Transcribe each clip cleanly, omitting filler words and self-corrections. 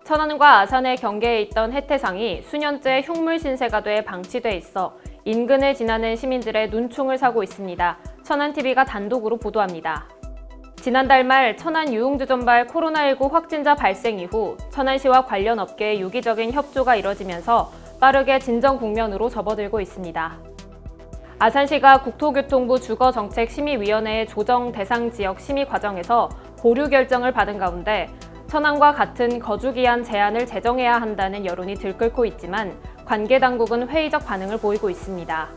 천안과 아산의 경계에 있던 해태상이 수년째 흉물 신세가 돼 방치돼 있어 인근을 지나는 시민들의 눈총을 사고 있습니다. 천안TV가 단독으로 보도합니다. 지난달 말 천안 유흥주점발 코로나19 확진자 발생 이후 천안시와 관련 업계의 유기적인 협조가 이뤄지면서 빠르게 진정 국면으로 접어들고 있습니다. 아산시가 국토교통부 주거정책심의위원회의 조정 대상 지역 심의 과정에서 보류 결정을 받은 가운데 천안과 같은 거주기한 제한을 제정해야 한다는 여론이 들끓고 있지만 관계당국은 회의적 반응을 보이고 있습니다.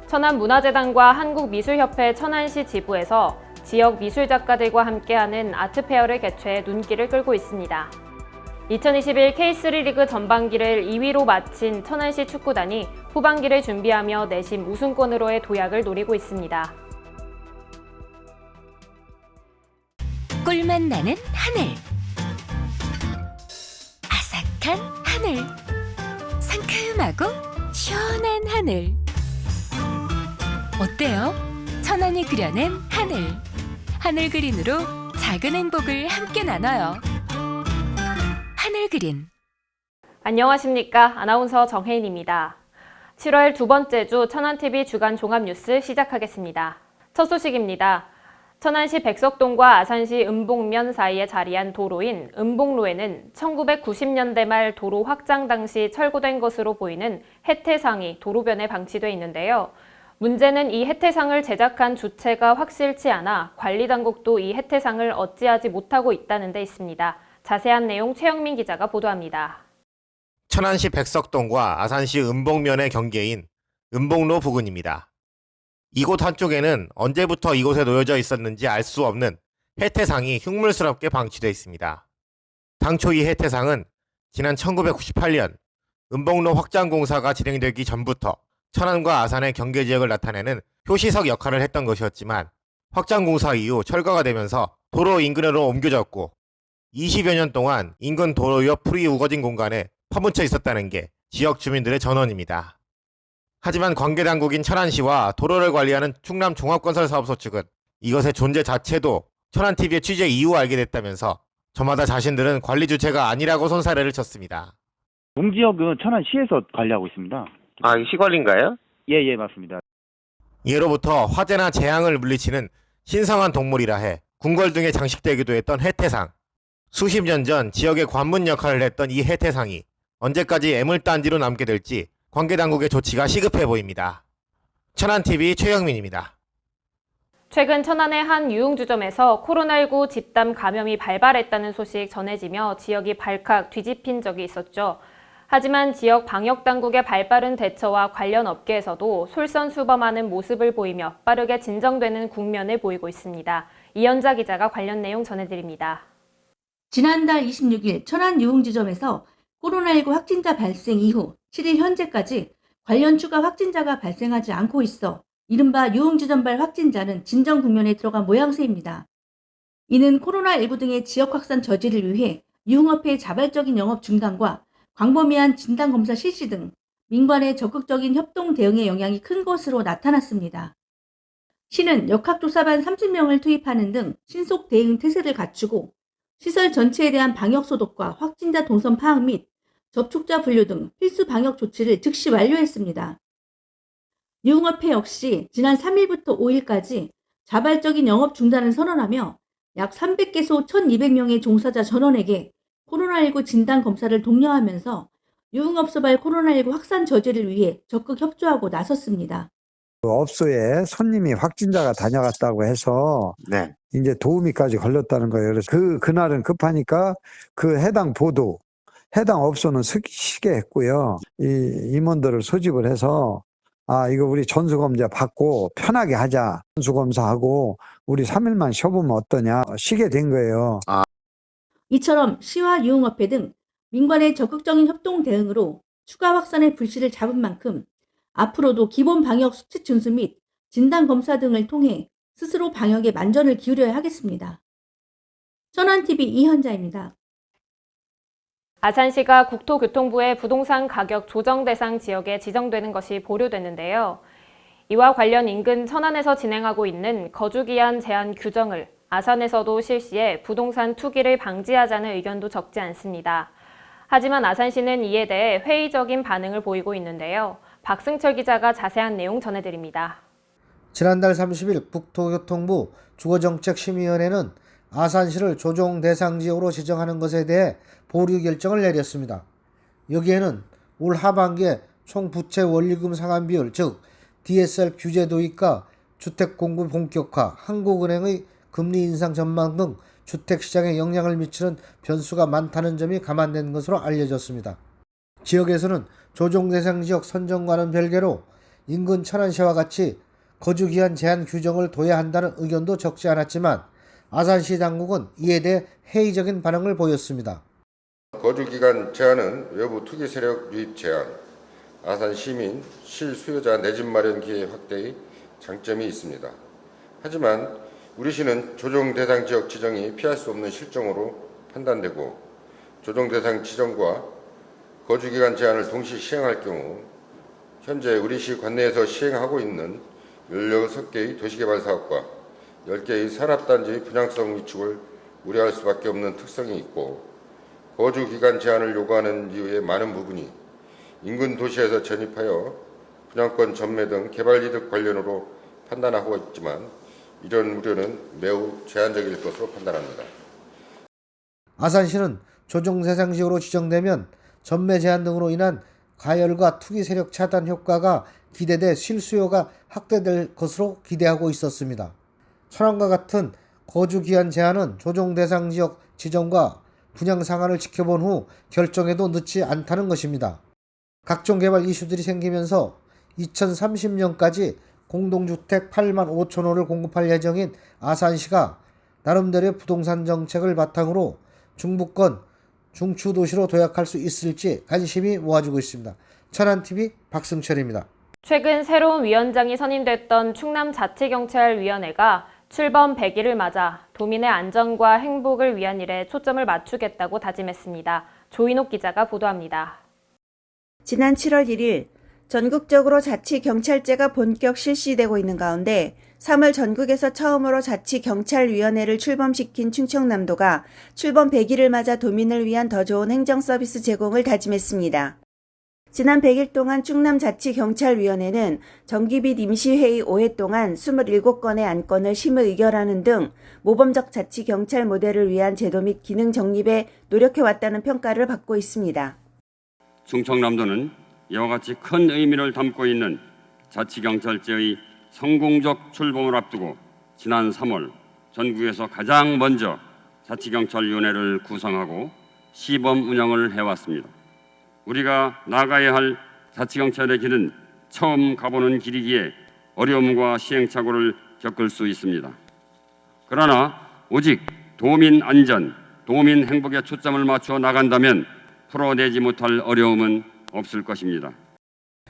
천안문화재단과 한국미술협회 천안시 지부에서 지역 미술작가들과 함께하는 아트페어를 개최해 눈길을 끌고 있습니다. 2021 K3 리그 전반기를 2위로 마친 천안시 축구단이 후반기를 준비하며 내심 우승권으로의 도약을 노리고 있습니다. 꿀맛 나는 하늘, 아삭한 하늘, 상큼하고 시원한 하늘. 어때요? 천안이 그려낸 하늘. 하늘 그린으로 작은 행복을 함께 나눠요. 하늘 그린. 안녕하십니까. 아나운서 정혜인입니다. 7월 두 번째 주 천안TV 주간 종합뉴스 시작하겠습니다. 첫 소식입니다. 천안시 백석동과 아산시 은봉면 사이에 자리한 도로인 은봉로에는 1990년대 말 도로 확장 당시 철거된 것으로 보이는 해태상이 도로변에 방치돼 있는데요. 문제는 이 해태상을 제작한 주체가 확실치 않아 관리당국도 이 해태상을 어찌하지 못하고 있다는 데 있습니다. 자세한 내용 최영민 기자가 보도합니다. 천안시 백석동과 아산시 은봉면의 경계인 은봉로 부근입니다. 이곳 한쪽에는 언제부터 이곳에 놓여져 있었는지 알 수 없는 해태상이 흉물스럽게 방치되어 있습니다. 당초 이 해태상은 지난 1998년 은봉로 확장 공사가 진행되기 전부터 천안과 아산의 경계 지역을 나타내는 표시석 역할을 했던 것이었지만 확장 공사 이후 철거가 되면서 도로 인근으로 옮겨졌고 20여 년 동안 인근 도로 옆 풀이 우거진 공간에 퍼묻혀 있었다는 게 지역 주민들의 전원입니다. 하지만 관계당국인 천안시와 도로를 관리하는 충남종합건설사업소 측은 이것의 존재 자체도 천안TV의 취재 이후 알게 됐다면서 저마다 자신들은 관리 주체가 아니라고 손사래를 쳤습니다. 동지역은 천안시에서 관리하고 있습니다. 아, 이거 시관인가요? 예, 맞습니다. 예로부터 화재나 재앙을 물리치는 신성한 동물이라 해 궁궐 등에 장식되기도 했던 해태상. 수십 년 전 지역의 관문 역할을 했던 이 해태상이 언제까지 애물단지로 남게 될지 관계당국의 조치가 시급해 보입니다. 천안TV 최영민입니다. 최근 천안의 한 유흥주점에서 코로나19 집단 감염이 발발했다는 소식 전해지며 지역이 발칵 뒤집힌 적이 있었죠. 하지만 지역 방역당국의 발빠른 대처와 관련 업계에서도 솔선수범하는 모습을 보이며 빠르게 진정되는 국면을 보이고 있습니다. 이연자 기자가 관련 내용 전해드립니다. 지난달 26일 천안 유흥지점에서 코로나19 확진자 발생 이후 7일 현재까지 관련 추가 확진자가 발생하지 않고 있어 이른바 유흥지점발 확진자는 진정 국면에 들어간 모양새입니다. 이는 코로나19 등의 지역 확산 저지를 위해 유흥업체의 자발적인 영업 중단과 광범위한 진단검사 실시 등 민관의 적극적인 협동 대응의 영향이 큰 것으로 나타났습니다. 시는 역학조사반 30명을 투입하는 등 신속 대응 태세를 갖추고 시설 전체에 대한 방역 소독과 확진자 동선 파악 및 접촉자 분류 등 필수 방역 조치를 즉시 완료했습니다. 유흥업체 역시 지난 3일부터 5일까지 자발적인 영업 중단을 선언하며 약 300개소 1,200명의 종사자 전원에게 코로나19 진단 검사를 독려하면서 유흥업소발 코로나19 확산 저지를 위해 적극 협조하고 나섰습니다. 업소에 손님이 확진자가 다녀갔다고 해서 이제 도우미까지 걸렸다는 거예요. 그래서 그날은 급하니까 그 해당 보도, 해당 업소는 쉬게 했고요. 이 임원들을 소집을 해서 이거 우리 전수검사 받고 편하게 하자. 전수검사하고 우리 3일만 쉬어보면 어떠냐. 쉬게 된 거예요. 이처럼 시와 유흥업체 등 민관의 적극적인 협동 대응으로 추가 확산의 불씨를 잡은 만큼 앞으로도 기본 방역 수칙 준수 및 진단 검사 등을 통해 스스로 방역에 만전을 기울여야 하겠습니다. 천안TV 이현자입니다. 아산시가 국토교통부의 부동산 가격 조정 대상 지역에 지정되는 것이 보류됐는데요. 이와 관련 인근 천안에서 진행하고 있는 거주기한 제한 규정을 아산에서도 실시해 부동산 투기를 방지하자는 의견도 적지 않습니다. 하지만 아산시는 이에 대해 회의적인 반응을 보이고 있는데요. 박승철 기자가 자세한 내용 전해드립니다. 지난달 30일 국토교통부 주거정책심의위원회는 아산시를 조정 대상 지역으로 지정하는 것에 대해 보류 결정을 내렸습니다. 여기에는 올 하반기에 총 부채 원리금 상환 비율, 즉 DSR 규제 도입과 주택 공급 본격화, 한국은행의 금리 인상 전망 등 주택시장에 영향을 미치는 변수가 많다는 점이 감안된 것으로 알려졌습니다. 지역에서는 조정 대상 지역 선정과는 별개로 인근 천안시와 같이 거주기한 제한 규정을 둬야 한다는 의견도 적지 않았지만 아산시 당국은 이에 대해 회의적인 반응을 보였습니다. 거주기간 제한은 외부 투기 세력 유입 제한, 아산 시민 실수요자 내 집 마련 기회 확대의 장점이 있습니다. 하지만 우리 시는 조정 대상 지역 지정이 피할 수 없는 실정으로 판단되고 조정 대상 지정과 거주기간 제한을 동시 시행할 경우 현재 우리 시 관내에서 시행하고 있는 16개의 도시개발 사업과 10개의 산업단지의 분양성 위축을 우려할 수밖에 없는 특성이 있고 거주기간 제한을 요구하는 이유의 많은 부분이 인근 도시에서 전입하여 분양권 전매 등 개발이득 관련으로 판단하고 있지만 이런 우려는 매우 제한적일 것으로 판단합니다. 아산시는 조정 대상 지역으로 지정되면 전매 제한 등으로 인한 가열과 투기 세력 차단 효과가 기대돼 실수요가 확대될 것으로 기대하고 있었습니다. 천안과 같은 거주기한 제한은 조정 대상 지역 지정과 분양 상한을 지켜본 후 결정에도 늦지 않다는 것입니다. 각종 개발 이슈들이 생기면서 2030년까지 공동주택 8만 5천 호를 공급할 예정인 아산시가 나름대로의 부동산 정책을 바탕으로 중부권 중추도시로 도약할 수 있을지 관심이 모아지고 있습니다. 천안TV 박승철입니다. 최근 새로운 위원장이 선임됐던 충남자치경찰위원회가 출범 100일을 맞아 도민의 안전과 행복을 위한 일에 초점을 맞추겠다고 다짐했습니다. 조인옥 기자가 보도합니다. 지난 7월 1일 전국적으로 자치경찰제가 본격 실시되고 있는 가운데 3월 전국에서 처음으로 자치경찰위원회를 출범시킨 충청남도가 출범 100일을 맞아 도민을 위한 더 좋은 행정서비스 제공을 다짐했습니다. 지난 100일 동안 충남자치경찰위원회는 정기 및 임시회의 5회 동안 27건의 안건을 심의 의결하는 등 모범적 자치경찰 모델을 위한 제도 및 기능 정립에 노력해왔다는 평가를 받고 있습니다. 충청남도는 이와 같이 큰 의미를 담고 있는 자치경찰제의 성공적 출범을 앞두고 지난 3월 전국에서 가장 먼저 자치경찰위원회를 구성하고 시범 운영을 해왔습니다. 우리가 나가야 할 자치경찰의 길은 처음 가보는 길이기에 어려움과 시행착오를 겪을 수 있습니다. 그러나 오직 도민 안전, 도민 행복에 초점을 맞춰 나간다면 풀어내지 못할 어려움은 없을 것입니다.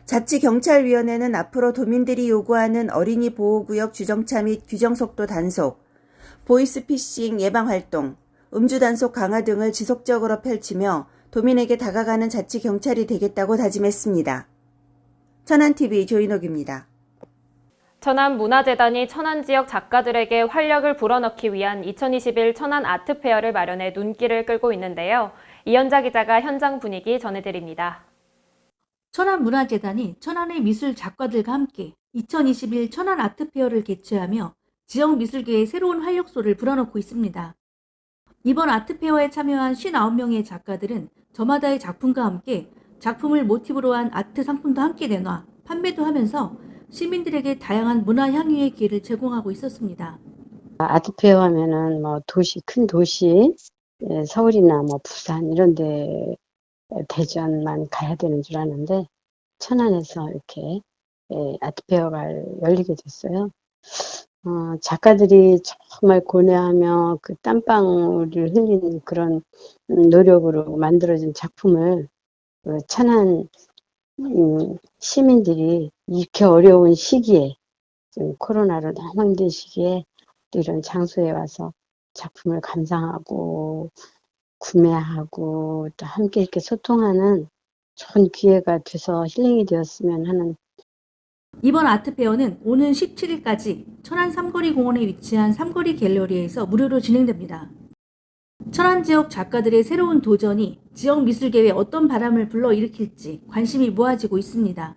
자치경찰위원회는 앞으로 도민들이 요구하는 어린이 보호구역 주정차 및 규정속도 단속, 보이스피싱 예방활동, 음주단속 강화 등을 지속적으로 펼치며 도민에게 다가가는 자치경찰이 되겠다고 다짐했습니다. 천안TV 조인옥입니다. 천안문화재단이 천안 지역 작가들에게 활력을 불어넣기 위한 2021 천안 아트페어를 마련해 눈길을 끌고 있는데요. 이현자 기자가 현장 분위기 전해드립니다. 천안문화재단이 천안의 미술 작가들과 함께 2021 천안 아트페어를 개최하며 지역 미술계에 새로운 활력소를 불어넣고 있습니다. 이번 아트페어에 참여한 59명의 작가들은 저마다의 작품과 함께 작품을 모티브로 한 아트 상품도 함께 내놔 판매도 하면서 시민들에게 다양한 문화 향유의 기회를 제공하고 있었습니다. 아트페어 하면은 큰 도시, 서울이나 부산 이런 데 대전만 가야 되는 줄 아는데 천안에서 이렇게 아트페어가 열리게 됐어요. 작가들이 정말 고뇌하며 그 땀방울을 흘리는 그런 노력으로 만들어진 작품을 천안 시민들이 이렇게 어려운 시기에 지금 코로나로 너무 힘든 시기에 또 이런 장소에 와서 작품을 감상하고 구매하고 또 함께 이렇게 소통하는 좋은 기회가 돼서 힐링이 되었으면 하는 이번 아트페어는 오는 17일까지 천안 삼거리 공원에 위치한 삼거리 갤러리에서 무료로 진행됩니다. 천안 지역 작가들의 새로운 도전이 지역 미술계에 어떤 바람을 불러일으킬지 관심이 모아지고 있습니다.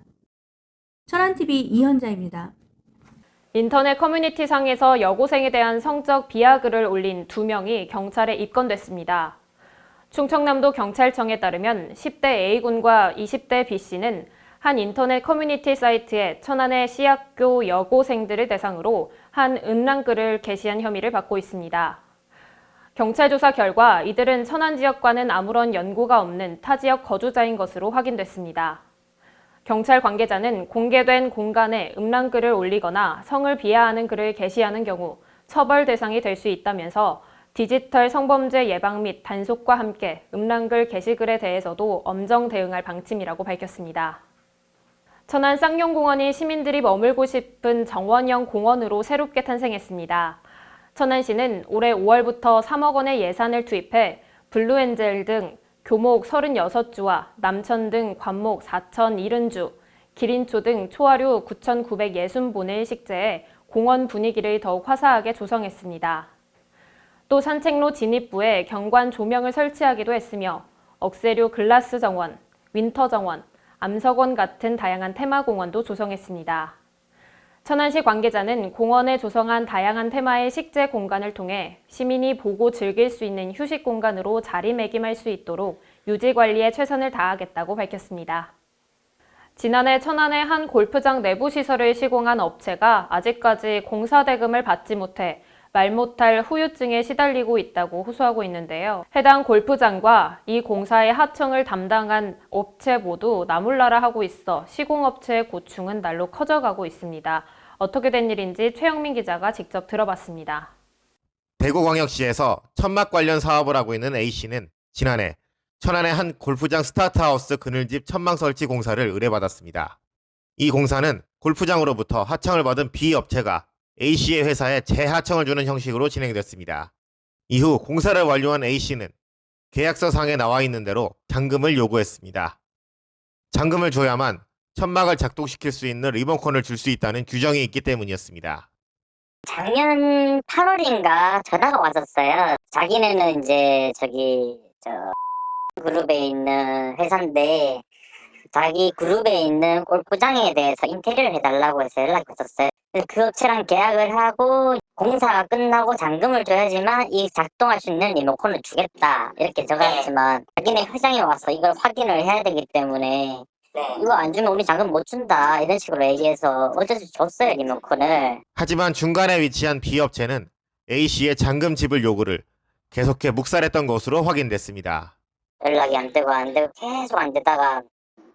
천안TV 이현자입니다. 인터넷 커뮤니티상에서 여고생에 대한 성적 비하글을 올린 2명이 경찰에 입건됐습니다. 충청남도 경찰청에 따르면 10대 A군과 20대 B씨는 한 인터넷 커뮤니티 사이트에 천안의 C학교 여고생들을 대상으로 한 음란글을 게시한 혐의를 받고 있습니다. 경찰 조사 결과 이들은 천안 지역과는 아무런 연고가 없는 타 지역 거주자인 것으로 확인됐습니다. 경찰 관계자는 공개된 공간에 음란글을 올리거나 성을 비하하는 글을 게시하는 경우 처벌 대상이 될 수 있다면서 디지털 성범죄 예방 및 단속과 함께 음란글 게시글에 대해서도 엄정 대응할 방침이라고 밝혔습니다. 천안 쌍용공원이 시민들이 머물고 싶은 정원형 공원으로 새롭게 탄생했습니다. 천안시는 올해 5월부터 3억 원의 예산을 투입해 블루엔젤 등 교목 36주와 남천 등 관목 4,070주, 기린초 등 초하류 9,960본을 식재해 공원 분위기를 더욱 화사하게 조성했습니다. 또 산책로 진입부에 경관 조명을 설치하기도 했으며 억새류 글라스 정원, 윈터 정원, 암석원 같은 다양한 테마 공원도 조성했습니다. 천안시 관계자는 공원에 조성한 다양한 테마의 식재 공간을 통해 시민이 보고 즐길 수 있는 휴식 공간으로 자리매김할 수 있도록 유지 관리에 최선을 다하겠다고 밝혔습니다. 지난해 천안의 한 골프장 내부 시설을 시공한 업체가 아직까지 공사 대금을 받지 못해 말 못할 후유증에 시달리고 있다고 호소하고 있는데요. 해당 골프장과 이 공사의 하청을 담당한 업체 모두 나몰라라 하고 있어 시공업체의 고충은 날로 커져가고 있습니다. 어떻게 된 일인지 최영민 기자가 직접 들어봤습니다. 대구광역시에서 천막 관련 사업을 하고 있는 A씨는 지난해 천안의 한 골프장 스타트하우스 그늘집 천막 설치 공사를 의뢰받았습니다. 이 공사는 골프장으로부터 하청을 받은 B업체가 A씨의 회사에 재하청을 주는 형식으로 진행됐습니다. 이후 공사를 완료한 A씨는 계약서상에 나와 있는 대로 잔금을 요구했습니다. 잔금을 줘야만 천막을 작동시킬 수 있는 리모컨을 줄 수 있다는 규정이 있기 때문이었습니다. 작년 8월인가 전화가 왔었어요. 자기네는 이제 그룹에 있는 회사인데 자기 그룹에 있는 골프장에 대해서 인테리어를 해달라고 해서 연락이 왔었어요. 그 업체랑 계약을 하고 공사가 끝나고 잔금을 줘야지만 이 작동할 수 있는 리모컨을 주겠다 이렇게 적어놨지만 자기네 회장이 와서 이걸 확인을 해야 되기 때문에 이거 안 주면 우리 잔금 못 준다 이런 식으로 얘기해서 어쩔 수 없이 줬어요 리모컨을. 하지만 중간에 위치한 B업체는 A씨의 잔금 지불 요구를 계속해 묵살했던 것으로 확인됐습니다. 연락이 안 되고 계속 안 되다가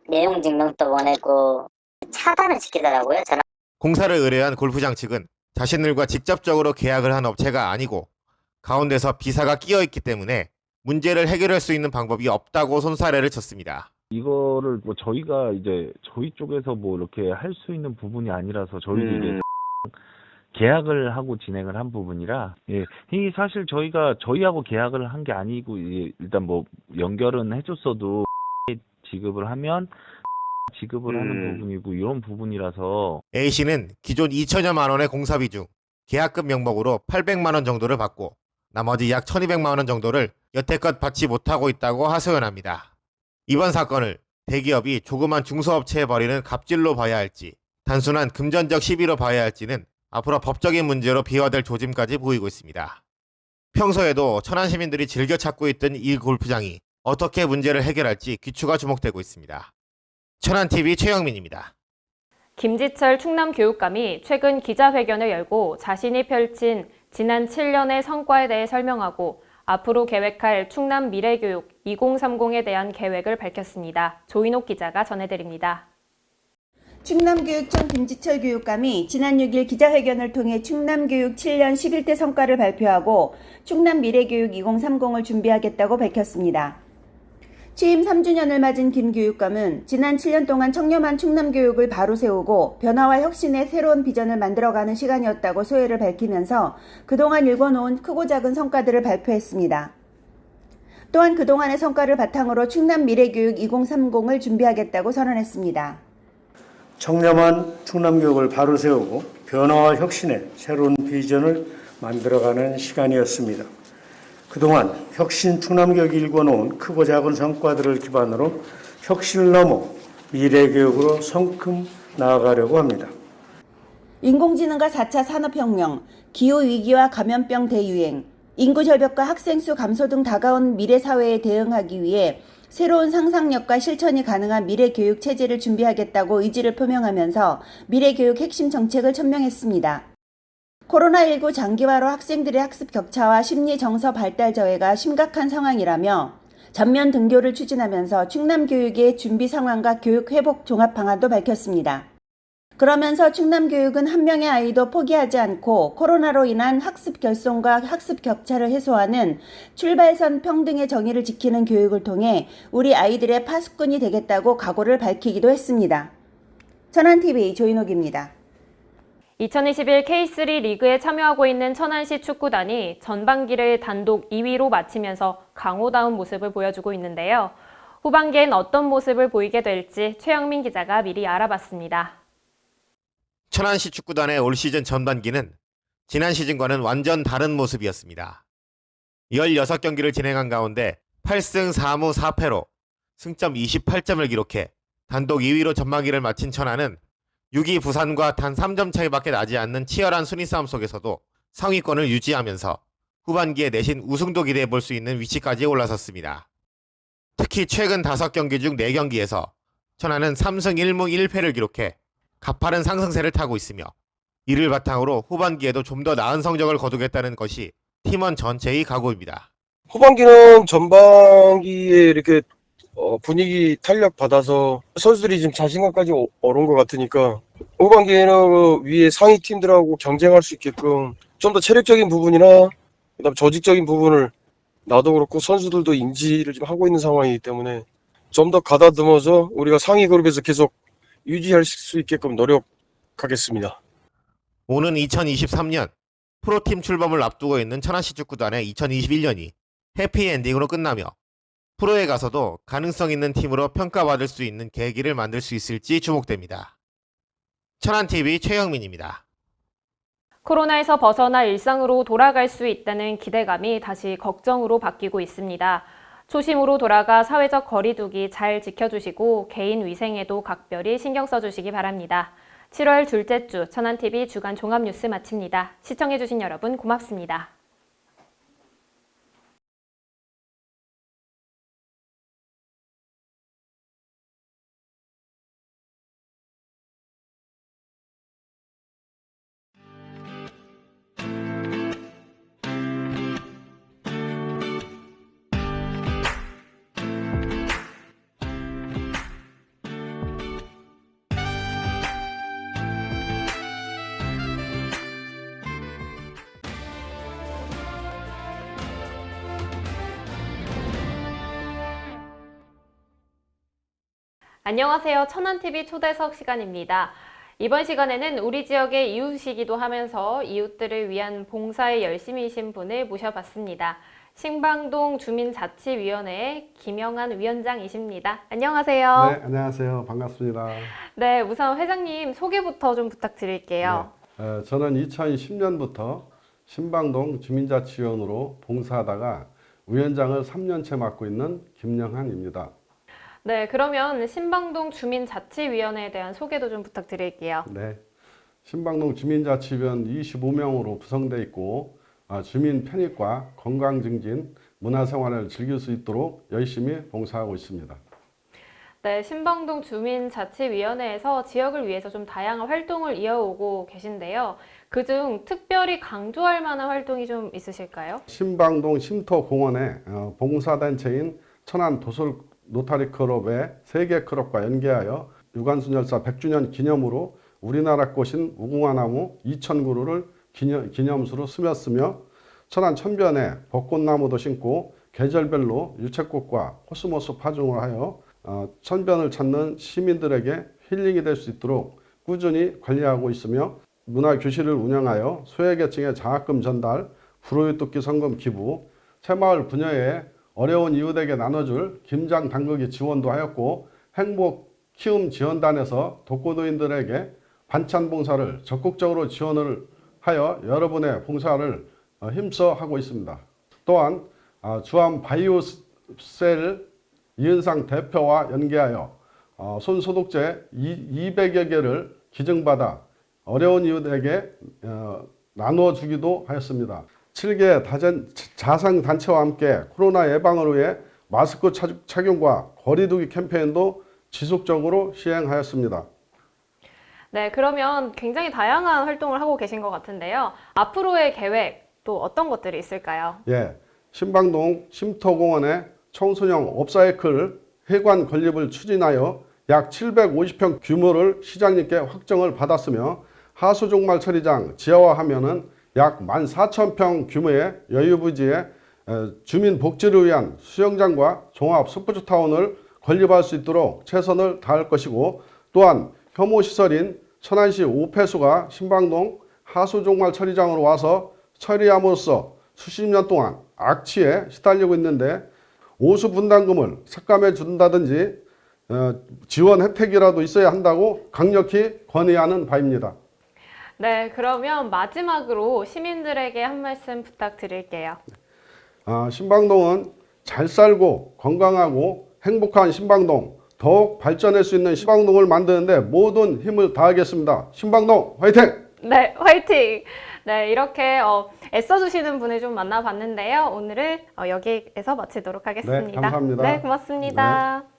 내용 증명도 보내고 차단을 시키더라고요. 전화. 공사를 의뢰한 골프장 측은 자신들과 직접적으로 계약을 한 업체가 아니고 가운데서 B사가 끼어 있기 때문에 문제를 해결할 수 있는 방법이 없다고 손사래를 쳤습니다. 이거를 뭐 저희가 이제 저희 쪽에서 뭐 이렇게 할 수 있는 부분이 아니라서 저희도 이제 계약을 하고 진행을 한 부분이라 이 사실 저희가 저희하고 계약을 한 게 아니고 일단 뭐 연결은 해줬어도 지급을 하면 지급을 하는 부분이고 이런 부분이라서 A씨는 기존 2천여만 원의 공사비 중 계약금 명목으로 800만 원 정도를 받고 나머지 약 1200만 원 정도를 여태껏 받지 못하고 있다고 하소연합니다. 이번 사건을 대기업이 조그만 중소업체에 벌이는 갑질로 봐야 할지 단순한 금전적 시비로 봐야 할지는 앞으로 법적인 문제로 비화될 조짐까지 보이고 있습니다. 평소에도 천안 시민들이 즐겨 찾고 있던 이 골프장이 어떻게 문제를 해결할지 귀추가 주목되고 있습니다. 천안TV 최영민입니다. 김지철 충남교육감이 최근 기자회견을 열고 자신이 펼친 지난 7년의 성과에 대해 설명하고 앞으로 계획할 충남 미래교육 2030에 대한 계획을 밝혔습니다. 조인옥 기자가 전해드립니다. 충남교육청 김지철 교육감이 지난 6일 기자회견을 통해 충남교육 7년 11대 성과를 발표하고 충남 미래교육 2030을 준비하겠다고 밝혔습니다. 취임 3주년을 맞은 김 교육감은 지난 7년 동안 청렴한 충남교육을 바로 세우고 변화와 혁신의 새로운 비전을 만들어가는 시간이었다고 소회를 밝히면서 그동안 일궈놓은 크고 작은 성과들을 발표했습니다. 또한 그동안의 성과를 바탕으로 충남 미래교육 2030을 준비하겠다고 선언했습니다. 청렴한 충남교육을 바로 세우고 변화와 혁신의 새로운 비전을 만들어가는 시간이었습니다. 그동안 혁신 충남교육이 일궈놓은 크고 작은 성과들을 기반으로 혁신을 넘어 미래교육으로 성큼 나아가려고 합니다. 인공지능과 4차 산업혁명, 기후위기와 감염병 대유행, 인구절벽과 학생수 감소 등 다가온 미래사회에 대응하기 위해 새로운 상상력과 실천이 가능한 미래교육 체제를 준비하겠다고 의지를 표명하면서 미래교육 핵심 정책을 천명했습니다. 코로나19 장기화로 학생들의 학습 격차와 심리 정서 발달 저해가 심각한 상황이라며 전면 등교를 추진하면서 충남교육의 준비 상황과 교육 회복 종합 방안도 밝혔습니다. 그러면서 충남교육은 한 명의 아이도 포기하지 않고 코로나로 인한 학습 결손과 학습 격차를 해소하는 출발선 평등의 정의를 지키는 교육을 통해 우리 아이들의 파수꾼이 되겠다고 각오를 밝히기도 했습니다. 천안TV 조인옥입니다. 2021 K3 리그에 참여하고 있는 천안시 축구단이 전반기를 단독 2위로 마치면서 강호다운 모습을 보여주고 있는데요. 후반기엔 어떤 모습을 보이게 될지 최영민 기자가 미리 알아봤습니다. 천안시 축구단의 올 시즌 전반기는 지난 시즌과는 완전 다른 모습이었습니다. 16경기를 진행한 가운데 8승 4무 4패로 승점 28점을 기록해 단독 2위로 전반기를 마친 천안은 6위 부산과 단 3점 차이밖에 나지 않는 치열한 순위 싸움 속에서도 상위권을 유지하면서 후반기에 내신 우승도 기대해 볼 수 있는 위치까지 올라섰습니다. 특히 최근 5경기 중 4경기에서 천안은 3승 1무 1패를 기록해 가파른 상승세를 타고 있으며 이를 바탕으로 후반기에도 좀 더 나은 성적을 거두겠다는 것이 팀원 전체의 각오입니다. 후반기는 전반기에 이렇게 분위기 탄력 받아서 선수들이 지금 자신감까지 오른 것 같으니까 후반기에는 위에 상위 팀들하고 경쟁할 수 있게끔 좀 더 체력적인 부분이나 그다음 조직적인 부분을 나도 그렇고 선수들도 인지를 좀 하고 있는 상황이기 때문에 좀 더 가다듬어서 우리가 상위 그룹에서 계속 유지할 수 있게끔 노력하겠습니다. 오는 2023년 프로팀 출범을 앞두고 있는 천안시 축구단의 2021년이 해피엔딩으로 끝나며 프로에 가서도 가능성 있는 팀으로 평가받을 수 있는 계기를 만들 수 있을지 주목됩니다. 천안TV 최영민입니다. 코로나에서 벗어나 일상으로 돌아갈 수 있다는 기대감이 다시 걱정으로 바뀌고 있습니다. 초심으로 돌아가 사회적 거리두기 잘 지켜주시고 개인 위생에도 각별히 신경 써주시기 바랍니다. 7월 둘째 주 천안TV 주간 종합뉴스 마칩니다. 시청해주신 여러분 고맙습니다. 안녕하세요. 천안TV 초대석 시간입니다. 이번 시간에는 우리 지역의 이웃이기도 하면서 이웃들을 위한 봉사에 열심히신 분을 모셔봤습니다. 신방동 주민자치위원회의 김영한 위원장이십니다. 안녕하세요. 네, 안녕하세요. 반갑습니다. 네, 우선 회장님 소개부터 좀 부탁드릴게요. 네, 저는 2010년부터 신방동 주민자치위원으로 봉사하다가 위원장을 3년째 맡고 있는 김영한입니다. 네, 그러면 신방동 주민자치위원회에 대한 소개도 좀 부탁드릴게요. 네, 신방동 주민자치위원 25명으로 구성되어 있고 주민 편익과 건강 증진, 문화생활을 즐길 수 있도록 열심히 봉사하고 있습니다. 네, 신방동 주민자치위원회에서 지역을 위해서 좀 다양한 활동을 이어오고 계신데요. 그중 특별히 강조할 만한 활동이 좀 있으실까요? 신방동 쉼터공원에 봉사단체인 천안 노타리 클럽의 세계 클럽과 연계하여 유관순 열사 100주년 기념으로 우리나라 꽃인 무궁화나무 2,000그루를 기념수로 스며쓰며 천안 천변에 벚꽃나무도 심고 계절별로 유채꽃과 코스모스 파종을 하여 천변을 찾는 시민들에게 힐링이 될 수 있도록 꾸준히 관리하고 있으며 문화교실을 운영하여 소외계층의 장학금 전달, 불우이웃돕기 성금 기부, 새마을 분야에 어려운 이웃에게 나눠줄 김장 당국이 지원도 하였고 행복 키움 지원단에서 독거노인들에게 반찬 봉사를 적극적으로 지원을 하여 여러분의 봉사를 힘써 하고 있습니다. 또한 주암 바이오셀 이은상 대표와 연계하여 손소독제 200여 개를 기증받아 어려운 이웃에게 나누어주기도 하였습니다. 7개 자상단체와 함께 코로나 예방을 위해 마스크 착용과 거리두기 캠페인도 지속적으로 시행하였습니다. 네, 그러면 굉장히 다양한 활동을 하고 계신 것 같은데요. 앞으로의 계획 또 어떤 것들이 있을까요? 예, 신방동 쉼터공원에 청소년 업사이클 회관 건립을 추진하여 약 750평 규모를 시장님께 확정을 받았으며 하수종말 처리장 지하화하면은 약 14,000평 규모의 여유부지에 주민 복지를 위한 수영장과 종합 스포츠타운을 건립할 수 있도록 최선을 다할 것이고, 또한 혐오시설인 천안시 오폐수가 신방동 하수종말 처리장으로 와서 처리함으로써 수십 년 동안 악취에 시달리고 있는데 오수 분담금을 삭감해 준다든지 지원 혜택이라도 있어야 한다고 강력히 건의하는 바입니다. 네, 그러면 마지막으로 시민들에게 한 말씀 부탁드릴게요. 신방동은 잘 살고 건강하고 행복한 신방동, 더욱 발전할 수 있는 신방동을 만드는데 모든 힘을 다하겠습니다. 신방동 화이팅! 네, 화이팅! 네, 이렇게 애써주시는 분을 좀 만나봤는데요. 오늘은 여기에서 마치도록 하겠습니다. 네, 감사합니다. 네, 고맙습니다. 네.